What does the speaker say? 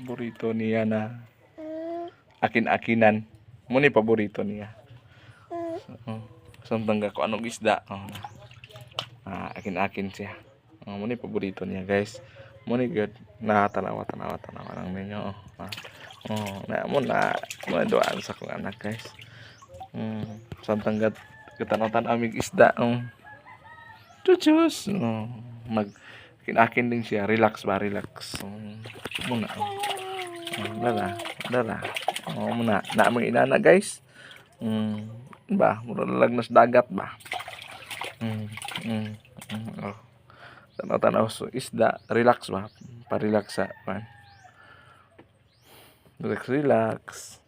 Paborito niya na akin-akinan. Muna paborito niya. Samtang ko anong isda. Akin-akin siya. Muna paborito niya guys. Muna good. Tanawa lang ninyo. Muna doan sa kong anak guys. Samtang katanotan amig isda. Chuchus. Akin din siya. Relax ba? Relax. Muna. Dala. Muna. Naamang inana guys. Ba? Mura lagnas dagat ba? Tanaw so isda. Relax ba? Pa-relax sa. Relax.